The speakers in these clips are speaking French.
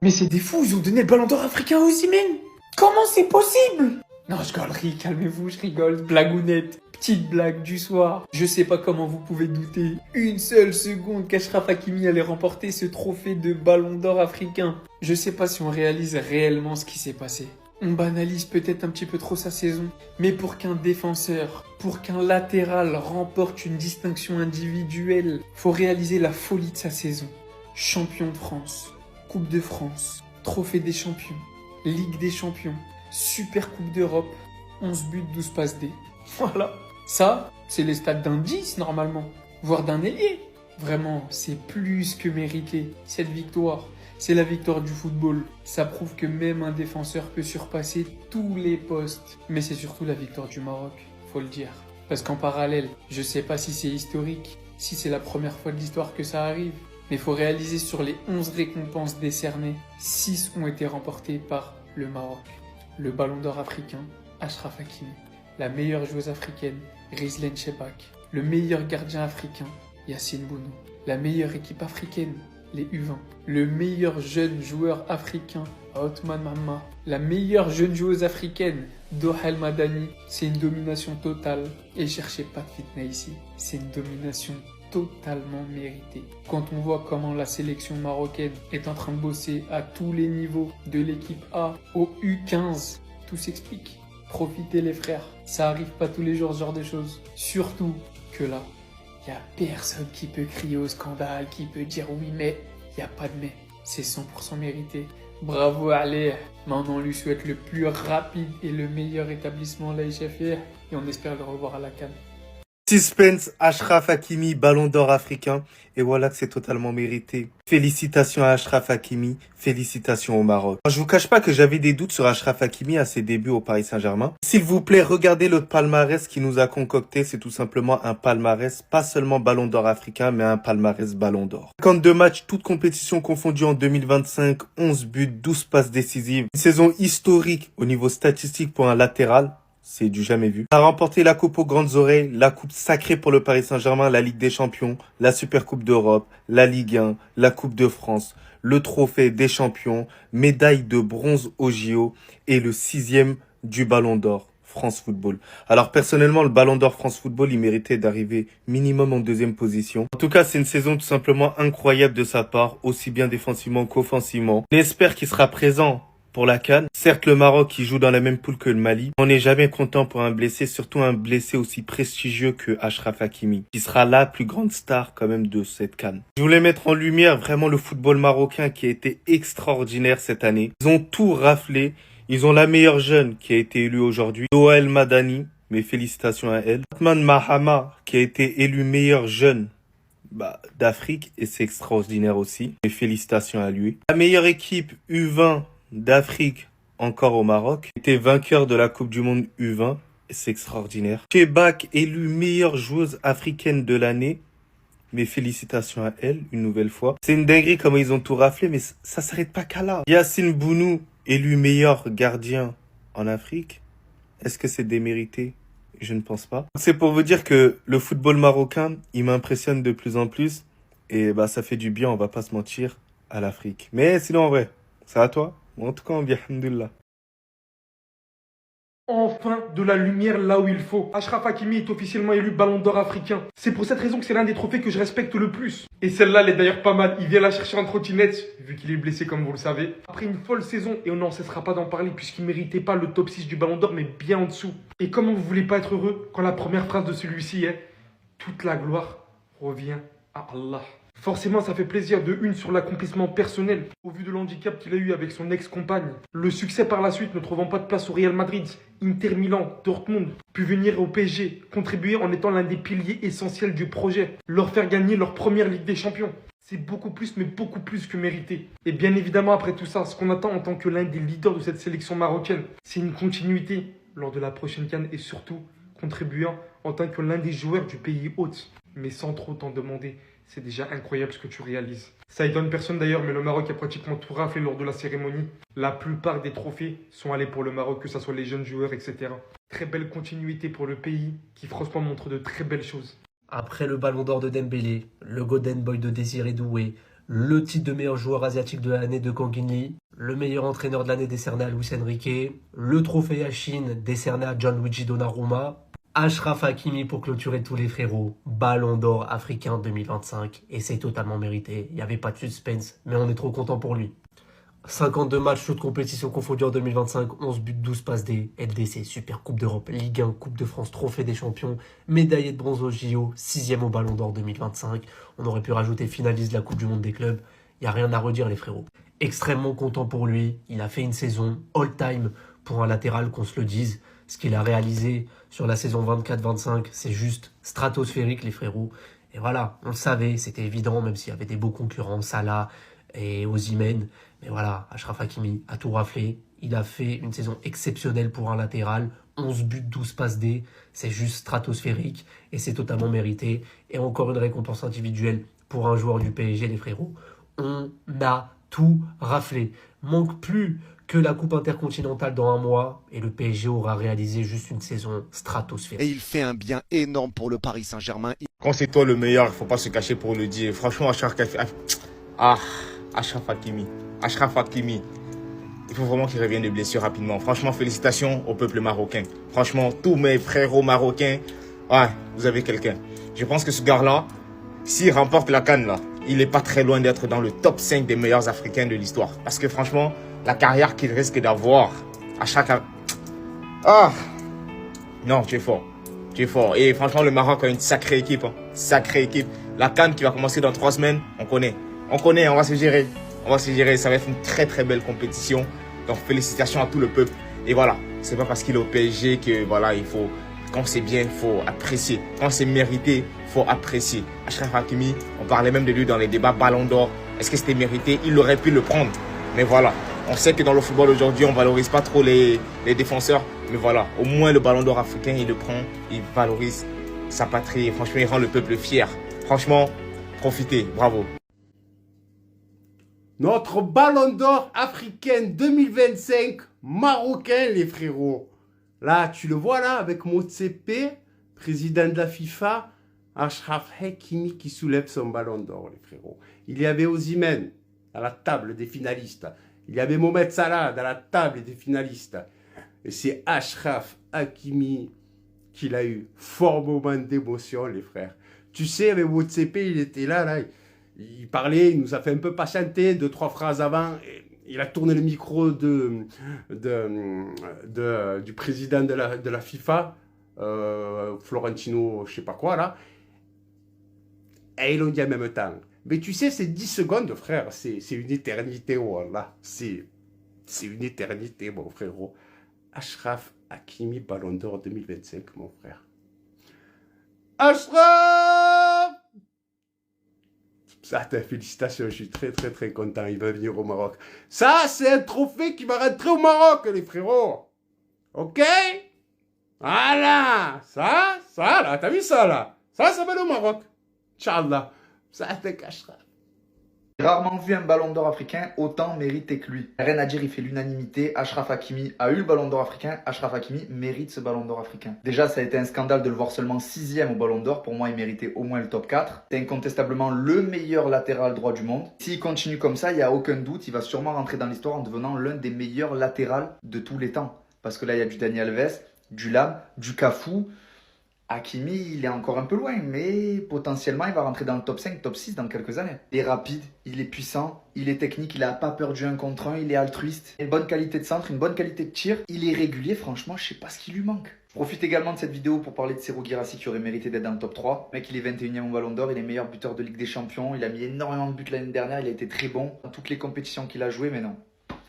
Mais c'est des fous, ils ont donné le ballon d'or africain à Osimhen. Comment c'est possible? Non, je gaulerie, calmez-vous, je rigole, blagounette. Petite blague du soir. Je sais pas comment vous pouvez douter une seule seconde qu'Achraf Hakimi allait remporter ce trophée de ballon d'or africain. Je sais pas si on réalise réellement ce qui s'est passé. On banalise peut-être un petit peu trop sa saison, mais pour qu'un défenseur, pour qu'un latéral remporte une distinction individuelle, faut réaliser la folie de sa saison. Champion de France, Coupe de France, Trophée des champions, Ligue des champions, Super Coupe d'Europe, 11 buts, 12 passes D. Voilà. Ça, c'est les stats d'un 10 normalement, voire d'un ailier. Vraiment, c'est plus que mérité, cette victoire. C'est la victoire du football. Ça prouve que même un défenseur peut surpasser tous les postes. Mais c'est surtout la victoire du Maroc, faut le dire. Parce qu'en parallèle, je sais pas si c'est historique, si c'est la première fois de l'histoire que ça arrive. Mais il faut réaliser sur les 11 récompenses décernées, 6 ont été remportées par le Maroc. Le ballon d'or africain, Achraf Hakimi. La meilleure joueuse africaine, Rizlen Chebak. Le meilleur gardien africain, Yassine Bounou. La meilleure équipe africaine, les U20. Le meilleur jeune joueur africain, Othman Mamma. La meilleure jeune joueuse africaine, Doha El Madani. C'est une domination totale. Et cherchez pas de fitna ici. C'est une domination totalement méritée. Quand on voit comment la sélection marocaine est en train de bosser à tous les niveaux, de l'équipe A au U15, tout s'explique. Profitez les frères, ça arrive pas tous les jours ce genre de choses. Surtout que là, il y a personne qui peut crier au scandale, qui peut dire oui mais, il n'y a pas de mais. C'est 100% mérité. Bravo allez, maintenant on lui souhaite le plus rapide et le meilleur établissement là et on espère le revoir à la CAN. Suspense, Achraf Hakimi, ballon d'or africain. Et voilà que c'est totalement mérité. Félicitations à Achraf Hakimi, félicitations au Maroc. Je vous cache pas que j'avais des doutes sur Achraf Hakimi à ses débuts au Paris Saint-Germain. S'il vous plaît, regardez le palmarès qui nous a concocté. C'est tout simplement un palmarès, pas seulement ballon d'or africain, mais un palmarès ballon d'or. 52 matchs, toutes compétitions confondues en 2025, 11 buts, 12 passes décisives. Une saison historique au niveau statistique pour un latéral. C'est du jamais vu. Il a remporté la coupe aux grandes oreilles, la coupe sacrée pour le Paris Saint-Germain, la Ligue des Champions, la Super Coupe d'Europe, la Ligue 1, la Coupe de France, le trophée des champions, médaille de bronze au JO et le 6e du Ballon d'Or France Football. Alors personnellement, le Ballon d'Or France Football, il méritait d'arriver minimum en 2e position. En tout cas, c'est une saison tout simplement incroyable de sa part, aussi bien défensivement qu'offensivement. On espère qu'il sera présent pour la CAN. Certes, le Maroc qui joue dans la même poule que le Mali. On n'est jamais content pour un blessé, surtout un blessé aussi prestigieux que Achraf Hakimi, qui sera la plus grande star quand même de cette CAN. Je voulais mettre en lumière vraiment le football marocain qui a été extraordinaire cette année. Ils ont tout raflé. Ils ont la meilleure jeune qui a été élue aujourd'hui, Doha El Madani. Mes félicitations à elle. Othman Mahama qui a été élu meilleur jeune d'Afrique et c'est extraordinaire aussi. Mes félicitations à lui. La meilleure équipe U20 d'Afrique, encore au Maroc, était vainqueur de la Coupe du Monde U20. C'est extraordinaire. Chebak, élue meilleure joueuse africaine de l'année. Mes félicitations à elle, une nouvelle fois. C'est une dinguerie comment ils ont tout raflé, mais ça s'arrête pas qu'à là. Yassine Bounou, élu meilleur gardien en Afrique. Est-ce que c'est démérité? Je ne pense pas. C'est pour vous dire que le football marocain, il m'impressionne de plus en plus. Et ça fait du bien, on va pas se mentir, à l'Afrique. Mais sinon, en vrai, ça à toi? En tout cas, on dit alhamdoulilah. Enfin de la lumière là où il faut. Achraf Hakimi est officiellement élu ballon d'or africain. C'est pour cette raison que c'est l'un des trophées que je respecte le plus. Et celle-là, elle est d'ailleurs pas mal. Il vient la chercher en trottinette, vu qu'il est blessé comme vous le savez. Après une folle saison, et on n'en cessera pas d'en parler, puisqu'il méritait pas le top 6 du ballon d'or, mais bien en dessous. Et comment vous voulez pas être heureux quand la première phrase de celui-ci est « Toute la gloire revient à Allah ». Forcément, ça fait plaisir de une sur l'accomplissement personnel, au vu de l'handicap qu'il a eu avec son ex-compagne. Le succès par la suite ne trouvant pas de place au Real Madrid, Inter Milan, Dortmund, puis venir au PSG, contribuer en étant l'un des piliers essentiels du projet, leur faire gagner leur première Ligue des Champions. C'est beaucoup plus, mais beaucoup plus que mérité. Et bien évidemment, après tout ça, ce qu'on attend en tant que l'un des leaders de cette sélection marocaine, c'est une continuité lors de la prochaine CAN et surtout contribuant en tant que l'un des joueurs du pays hôte, mais sans trop t'en demander. C'est déjà incroyable ce que tu réalises. Ça étonne personne d'ailleurs, mais le Maroc a pratiquement tout raflé lors de la cérémonie. La plupart des trophées sont allés pour le Maroc, que ce soit les jeunes joueurs, etc. Très belle continuité pour le pays, qui franchement montre de très belles choses. Après le ballon d'or de Dembélé, le Golden Boy de Désiré Doué, le titre de meilleur joueur asiatique de l'année de Kang In-lee, le meilleur entraîneur de l'année décerné à Luis Enrique, le trophée Yashin décerné à Gianluigi Donnarumma, Achraf Hakimi pour clôturer tous les frérots, Ballon d'Or africain 2025, et c'est totalement mérité. Il n'y avait pas de suspense, mais on est trop content pour lui. 52 matchs, toutes compétitions confondues en 2025, 11 buts, 12 passes D, LDC, Super Coupe d'Europe, Ligue 1, Coupe de France, Trophée des Champions, médaillé de bronze au JO, 6e au Ballon d'Or 2025. On aurait pu rajouter finaliste de la Coupe du Monde des clubs. Il n'y a rien à redire les frérots. Extrêmement content pour lui. Il a fait une saison all-time pour un latéral, qu'on se le dise. Ce qu'il a réalisé sur la saison 24-25, c'est juste stratosphérique les frérots. Et voilà, on le savait, c'était évident, même s'il y avait des beaux concurrents, Salah et Osimhen. Mais voilà, Achraf Hakimi a tout raflé. Il a fait une saison exceptionnelle pour un latéral. 11 buts, 12 passes D. C'est juste stratosphérique et c'est totalement mérité. Et encore une récompense individuelle pour un joueur du PSG, les frérots. On a tout raflé. Manque plus que la Coupe intercontinentale dans un mois et le PSG aura réalisé juste une saison stratosphérique. Et il fait un bien énorme pour le Paris Saint-Germain. Quand c'est toi le meilleur, il faut pas se cacher pour le dire. Franchement, Achraf Hakimi. Achraf Hakimi. Il faut vraiment qu'il revienne de blessure rapidement. Franchement, félicitations au peuple marocain. Franchement, tous mes frérots marocains, ouais, vous avez quelqu'un. Je pense que ce gars-là, s'il remporte la CAN, là, il n'est pas très loin d'être dans le top 5 des meilleurs Africains de l'histoire. Parce que franchement, la carrière qu'il risque d'avoir à chaque... Ah non, tu es fort. Tu es fort. Et franchement, le Maroc a une sacrée équipe. Hein. Sacrée équipe. La CAN qui va commencer dans 3 semaines, on connaît. On connaît, on va se gérer. On va se gérer. Ça va être une très très belle compétition. Donc félicitations à tout le peuple. Et voilà, c'est pas parce qu'il est au PSG que voilà, il faut... Quand c'est bien, il faut apprécier. Quand c'est mérité, il faut apprécier. Achraf Hakimi, on parlait même de lui dans les débats Ballon d'Or. Est-ce que c'était mérité? Il aurait pu le prendre. Mais voilà, on sait que dans le football aujourd'hui, on ne valorise pas trop les défenseurs. Mais voilà, au moins le Ballon d'Or africain, il le prend. Il valorise sa patrie. Et franchement, il rend le peuple fier. Franchement, profitez. Bravo. Notre Ballon d'Or africain 2025, marocain les frérots. Là, tu le vois là, avec Motsepe, président de la FIFA, Achraf Hakimi qui soulève son Ballon d'Or, les frérots. Il y avait Osimhen à la table des finalistes. Il y avait Mohamed Salah à la table des finalistes. Et c'est Achraf Hakimi qui l'a eu. Fort moment d'émotion, les frères. Tu sais, avec Motsepe, il était là, il parlait, il nous a fait un peu patienter, 2-3 phrases avant. Il a tourné le micro du président de la FIFA, Florentino, je sais pas quoi, là. Et ils l'ont dit en même temps. Mais tu sais, c'est 10 secondes, frère. C'est une éternité, voilà. C'est une éternité, mon frérot. Achraf Hakimi, Ballon d'Or 2025, mon frère. Achraf! Ça, félicitations, je suis très très très content, il va venir au Maroc. Ça, c'est un trophée qui va rentrer au Maroc, les frérots. Ok? Voilà, ça là, t'as vu ça là? Ça va au Maroc. Inch'Allah, ça te cachera. J'ai rarement vu un ballon d'or africain autant mérité que lui. Rien à dire, il fait l'unanimité. Achraf Hakimi a eu le ballon d'or africain. Achraf Hakimi mérite ce ballon d'or africain. Déjà, ça a été un scandale de le voir seulement 6e au ballon d'or. Pour moi, il méritait au moins le top 4. C'est incontestablement le meilleur latéral droit du monde. S'il continue comme ça, il n'y a aucun doute, il va sûrement rentrer dans l'histoire en devenant l'un des meilleurs latérales de tous les temps. Parce que là, il y a du Dani Alves, du Lam, du Cafu. Hakimi, il est encore un peu loin, mais potentiellement, il va rentrer dans le top 5, top 6 dans quelques années. Il est rapide, il est puissant, il est technique, il n'a pas peur du 1 contre 1, il est altruiste. Il a une bonne qualité de centre, une bonne qualité de tir. Il est régulier, franchement, je sais pas ce qui lui manque. Je profite également de cette vidéo pour parler de Serhou Guirassy qui aurait mérité d'être dans le top 3. Le mec, il est 21e au Ballon d'Or, il est meilleur buteur de Ligue des Champions. Il a mis énormément de buts l'année dernière, il a été très bon dans toutes les compétitions qu'il a jouées, mais non.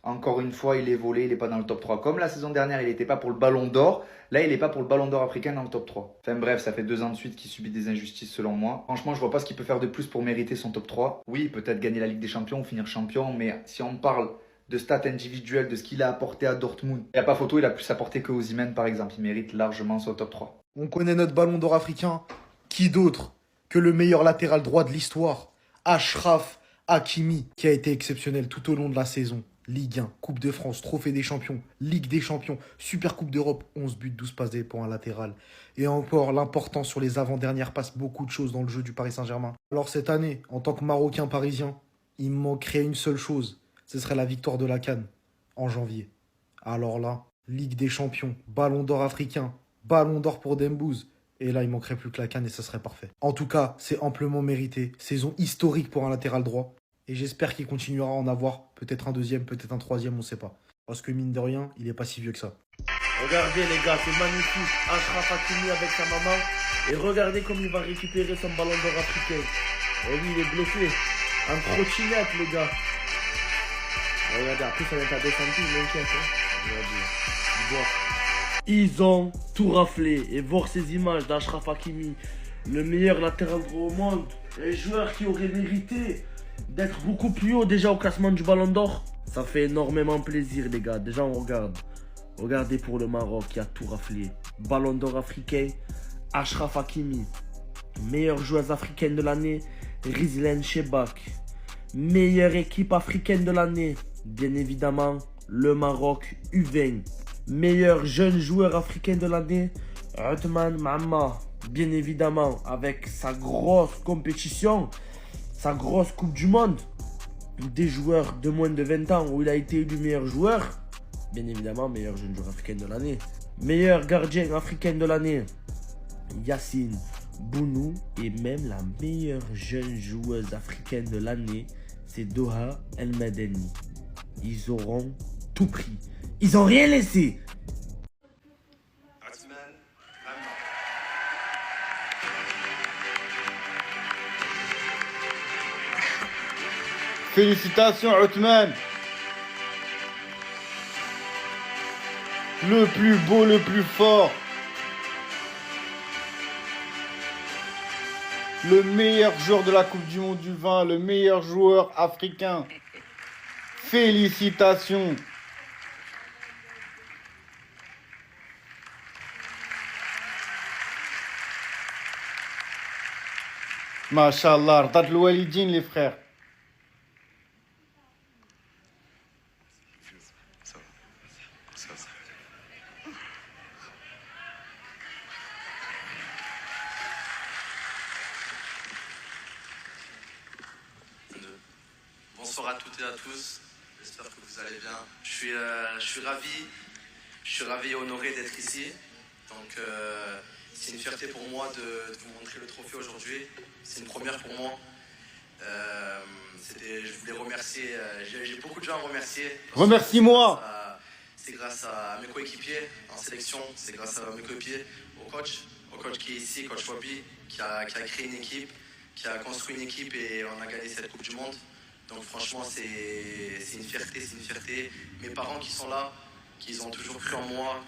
Encore une fois, il est volé, il n'est pas dans le top 3. Comme la saison dernière, il n'était pas pour le Ballon d'Or. Là, il n'est pas pour le Ballon d'Or africain dans le top 3. Enfin bref, ça fait 2 ans de suite qu'il subit des injustices selon moi. Franchement, je vois pas ce qu'il peut faire de plus pour mériter son top 3. Oui, peut-être gagner la Ligue des Champions ou finir champion, mais si on parle de stats individuelles, de ce qu'il a apporté à Dortmund, il n'y a pas photo, il a plus apporté que Osimhen par exemple. Il mérite largement son top 3. On connaît notre Ballon d'Or africain. Qui d'autre que le meilleur latéral droit de l'histoire, Achraf Hakimi, qui a été exceptionnel tout au long de la saison. Ligue 1, Coupe de France, Trophée des Champions, Ligue des Champions, Super Coupe d'Europe, 11 buts, 12 passes D pour un latéral. Et encore, l'importance sur les avant-dernières passes, beaucoup de choses dans le jeu du Paris Saint-Germain. Alors cette année, en tant que Marocain parisien, Il me manquerait une seule chose. Ce serait la victoire de la CAN en janvier. Alors là, Ligue des Champions, Ballon d'Or africain, Ballon d'Or pour Dembouz. Et là, il manquerait plus que la CAN et ça serait parfait. En tout cas, c'est amplement mérité. Saison historique pour un latéral droit. Et j'espère qu'il continuera à en avoir peut-être un deuxième, peut-être un troisième, on sait pas. Parce que mine de rien, il est pas si vieux que ça. Regardez les gars, c'est magnifique. Achraf Hakimi avec sa maman. Et regardez comme il va récupérer son ballon d'or africain. Et oui, il est blessé. Un trottinette, les gars. Regardez, après ça va être à 2 centimes, il m'inquiète. Regardez. Ils ont tout raflé. Et voir ces images d'Achraf Hakimi, le meilleur latéral droit au monde, un joueur qui aurait mérité d'être beaucoup plus haut déjà au classement du ballon d'or. Ça fait énormément plaisir, les gars. Déjà, on regarde. Regardez pour le Maroc qui a tout raflé. Ballon d'or africain, Achraf Hakimi. Meilleure joueuse africaine de l'année, Rizlen Chebak. Meilleure équipe africaine de l'année, bien évidemment, le Maroc U20. Meilleur jeune joueur africain de l'année, Othman Maama. Bien évidemment, avec sa grosse compétition, sa grosse Coupe du Monde. Des joueurs de moins de 20 ans où il a été élu meilleur joueur. Bien évidemment, meilleur jeune joueur africain de l'année. Meilleur gardien africain de l'année, Yacine Bounou. Et même la meilleure jeune joueuse africaine de l'année, c'est Doha El Madani. Ils auront tout pris. Ils ont rien laissé. Félicitations Othman. Le plus beau, le plus fort. Le meilleur joueur de la Coupe du Monde du 20, le meilleur joueur africain. Félicitations. Mashallah, Rdat Loualidine les frères. Bonsoir à toutes et à tous, j'espère que vous allez bien. Je suis ravi et honoré d'être ici. Donc c'est une fierté pour moi de vous montrer le trophée aujourd'hui. C'est une première pour moi. Je voulais remercier, j'ai beaucoup de gens à remercier. Remercie-moi. C'est grâce à mes coéquipiers en sélection, c'est grâce à mes coéquipiers, au coach qui est ici, coach Wabi, qui a créé une équipe, qui a construit une équipe et on a gagné cette Coupe du Monde. Donc franchement, c'est une fierté. Mes parents qui sont là, qui ont toujours cru en moi,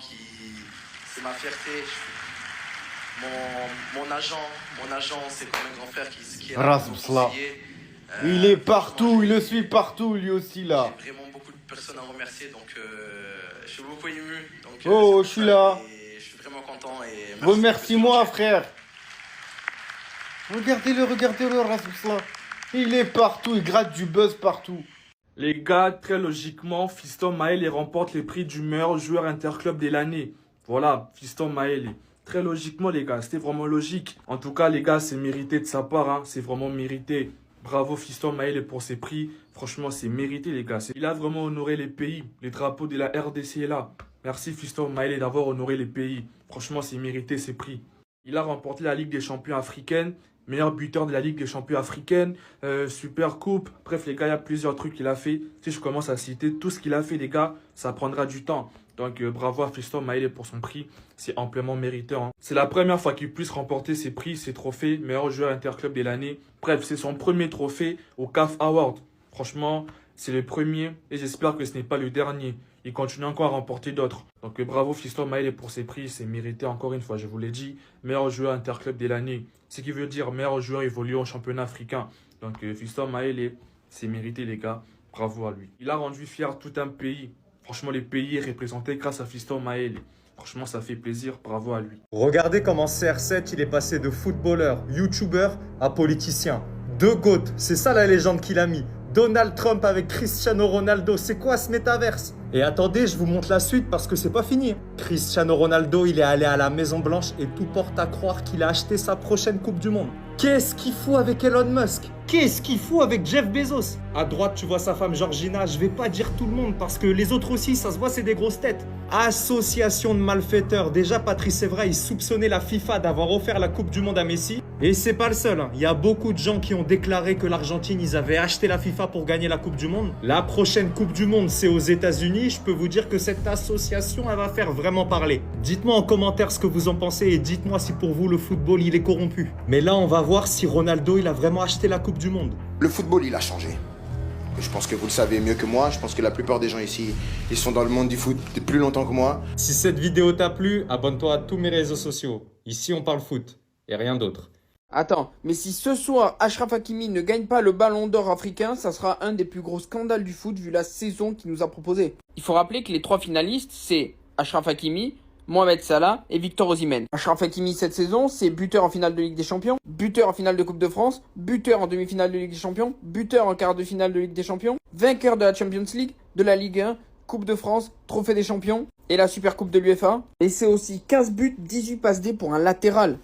c'est ma fierté. Mon agent, c'est comme un grand frère qui est là pour me conseiller. Il est partout, il le suit partout, lui aussi là. J'ai vraiment beaucoup de personnes à remercier, donc je suis beaucoup ému. Donc, je suis là. Je suis vraiment content. Remercie-moi, frère. Regardez-le, Rasmusla. Il est partout, il gratte du buzz partout. Les gars, très logiquement, Fiston Maël remporte les prix du meilleur joueur interclub de l'année. Voilà, Fiston Maël. Très logiquement, les gars, c'était vraiment logique. En tout cas, les gars, c'est mérité de sa part, hein. C'est vraiment mérité. Bravo Fiston Maël pour ses prix. Franchement, c'est mérité, les gars. Il a vraiment honoré les pays. Les drapeaux de la RDC est là. Merci Fiston Maël d'avoir honoré les pays. Franchement, c'est mérité, ces prix. Il a remporté la Ligue des champions africaine. Meilleur buteur de la Ligue des champions africaine, super coupe. Bref, les gars, il y a plusieurs trucs qu'il a fait. Si je commence à citer tout ce qu'il a fait, les gars, ça prendra du temps. Donc, bravo à Fiston Maël pour son prix. C'est amplement mérité, hein. C'est la première fois qu'il puisse remporter ses prix, ses trophées. Meilleur joueur interclub de l'année. Bref, c'est son premier trophée au CAF Award. Franchement, c'est le premier et j'espère que ce n'est pas le dernier. Il continue encore à remporter d'autres. Donc, bravo Fiston Maël pour ses prix. C'est mérité encore une fois, je vous l'ai dit. Meilleur joueur interclub de l'année. Ce qui veut dire meilleur joueur évolué au championnat africain. Donc, Fiston Maël, c'est mérité, les gars. Bravo à lui. Il a rendu fier tout un pays. Franchement, les pays est représenté grâce à Fiston Maël. Franchement, ça fait plaisir. Bravo à lui. Regardez comment CR7, il est passé de footballeur, youtubeur à politicien. Deux GOAT, c'est ça la légende qu'il a mis. Donald Trump avec Cristiano Ronaldo, c'est quoi ce métaverse? Et attendez, je vous montre la suite parce que c'est pas fini. Cristiano Ronaldo, il est allé à la Maison Blanche et tout porte à croire qu'il a acheté sa prochaine Coupe du Monde. Qu'est-ce qu'il fout avec Elon Musk? Qu'est-ce qu'il fout avec Jeff Bezos? À droite, tu vois sa femme Georgina. Je vais pas dire tout le monde parce que les autres aussi, ça se voit, c'est des grosses têtes. Association de malfaiteurs. Déjà, Patrice Evra, il soupçonnait la FIFA d'avoir offert la Coupe du Monde à Messi. Et c'est pas le seul. Il y a beaucoup de gens qui ont déclaré que l'Argentine, ils avaient acheté la FIFA pour gagner la Coupe du Monde. La prochaine Coupe du Monde, c'est aux États-Unis. Je peux vous dire que cette association, elle va faire vraiment parler. Dites-moi en commentaire ce que vous en pensez et dites-moi si pour vous, le football, il est corrompu. Mais là, on va voir si Ronaldo, il a vraiment acheté la Coupe du Monde. Le football, il a changé. Je pense que vous le savez mieux que moi. Je pense que la plupart des gens ici, ils sont dans le monde du foot depuis plus longtemps que moi. Si cette vidéo t'a plu, abonne-toi à tous mes réseaux sociaux. Ici, on parle foot et rien d'autre. Attends, mais si ce soir Achraf Hakimi ne gagne pas le ballon d'or africain, ça sera un des plus gros scandales du foot vu la saison qu'il nous a proposée. Il faut rappeler que les 3 finalistes, c'est Achraf Hakimi, Mohamed Salah et Victor Osimhen. Achraf Hakimi cette saison, c'est buteur en finale de Ligue des Champions, buteur en finale de Coupe de France, buteur en demi-finale de Ligue des Champions, buteur en quart de finale de Ligue des Champions, vainqueur de la Champions League, de la Ligue 1, Coupe de France, Trophée des Champions et la Super Coupe de l'UEFA. Et c'est aussi 15 buts, 18 passes D pour un latéral.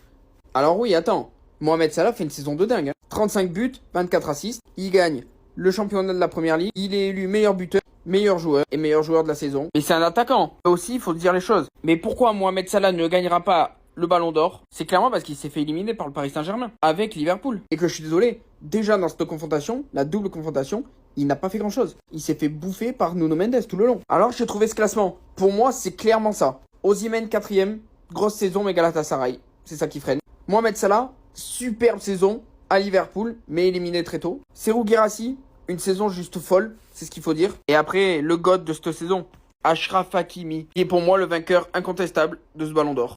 Alors oui, attends, Mohamed Salah fait une saison de dingue. 35 buts, 24 assists, il gagne le championnat de la Première Ligue, il est élu meilleur buteur, meilleur joueur et meilleur joueur de la saison. Mais c'est un attaquant. Aussi, il faut dire les choses. Mais pourquoi Mohamed Salah ne gagnera pas le ballon d'or? C'est clairement parce qu'il s'est fait éliminer par le Paris Saint-Germain avec Liverpool. Et que je suis désolé, déjà dans cette confrontation, la double confrontation, il n'a pas fait grand-chose. Il s'est fait bouffer par Nuno Mendes tout le long. Alors j'ai trouvé ce classement. Pour moi, c'est clairement ça. Osimhen 4ème, grosse saison mais Galatasaray. C'est ça qui freine. Mohamed Salah, superbe saison à Liverpool, mais éliminé très tôt. Serhou Guirassy, une saison juste folle, c'est ce qu'il faut dire. Et après, le god de cette saison, Achraf Hakimi, qui est pour moi le vainqueur incontestable de ce ballon d'or.